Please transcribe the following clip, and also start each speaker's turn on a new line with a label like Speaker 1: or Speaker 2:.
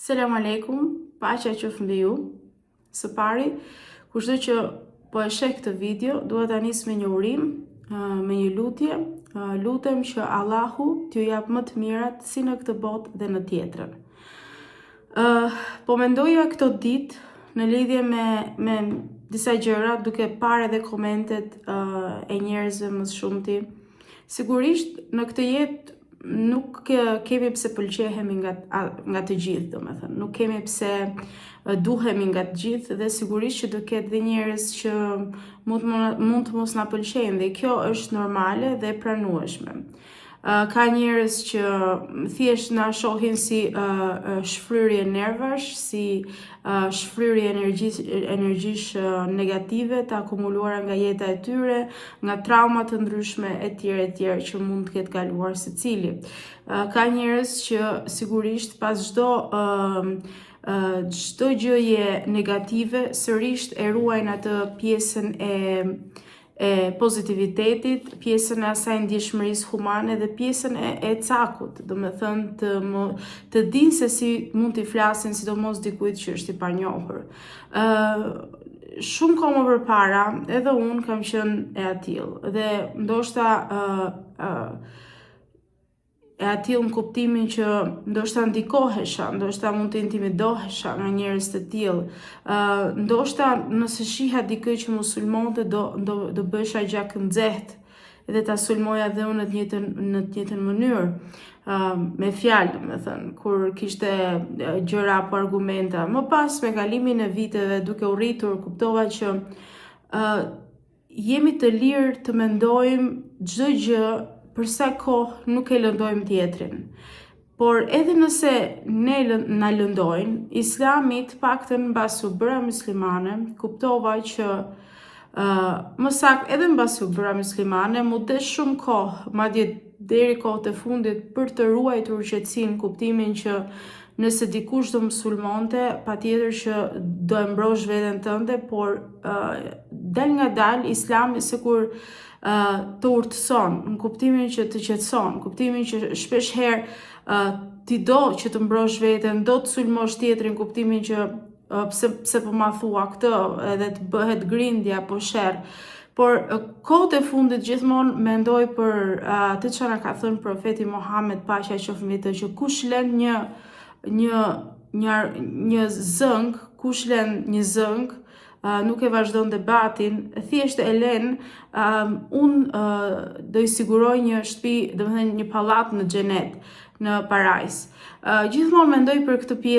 Speaker 1: Selam aleikum, paqja qoftë mbi ju. Së pari, kushdo që po e sheh këtë video, dua ta nis me një urim, me një lutje. Lutem që Allahu t'ju jap më të mirat si në këtë botë dhe në tjetrën. Po mendoja këto ditë në lidhje me disa gjëra, duke parë edhe komentet e njerëzve më shumti. Sigurisht në këtë jetë nuk kemi pse pëlqehemi nga të gjithë, domethënë, nuk kemi pse duhemi nga të gjithë dhe sigurisht që do ketë dhe njerëz që mund të mos na pëlqejnë dhe kjo është normale dhe pranueshme. Ka njerëz që thjesht na shohin si shfryrje nervash, si shfryrje energjish negative të akumuluara nga jeta e tyre, nga trauma të ndryshme etj që mund të ketë kaluar secili. Ka njerëz që sigurisht pas çdo gjëje negative sërish e ruajnë atë pjesën e pozitivitetit, pjesën e asaj ndjeshmërisë humane dhe pjesën e cakut, domethënë të dinë se si mund t'i flasin sidomos dikujt që është i panjohur. Shumë kohë më përpara, edhe unë kam qenë e atill dhe ndoshta e atill në kuptimin që ndoshta ndikohesha, ndoshta mund të intimidohesha nga njerëz të tillë. Ndoshta nëse shiha dikë që musulmonte do bësha gjak nxehtë dhe ta sulmoja dhe unë në të njëjtën mënyrë. Me fjalë, domethënë, kur kishte gjëra apo argumenta. Më pas me kalimin e viteve duke u rritur, kuptova që jemi të lirë të mendojmë çdo gjë për sa kohë nuk e lëndojmë tjetrin. Por edhe nëse ne na lëndojnë, Islami të paktën mbas u bëra muslimane, kuptova që më saktë edhe mbas u bëra muslimane, mu desh shumë kohë, madje deri kohët e fundit për të ruajtur qetësinë, kuptimin që nëse dikush do musulmonte, patjetër që do e mbrosh veten tënde, por dal nga dal Islami sikur të urtëson, në kuptimin që të qetëson, në kuptimin që shpesh herë ti do që të mbrosh veten, do të sulmosh tjetrin, në kuptimin që pse po ma thua këtë, edhe të bëhet grindja apo sherr. Por kohët e fundit gjithmonë mendoj për atë që na ka thënë profeti Muhammed, paqja qoftë mbi të, që kush lën një zëng, kush lën një zëng, nuk e vazhdon debatin, thjesht e lën, unë do i siguroj një shtëpi, domethënë një pallat në xhenet, në parajs. Gjithmonë mendoj për këtë pjesë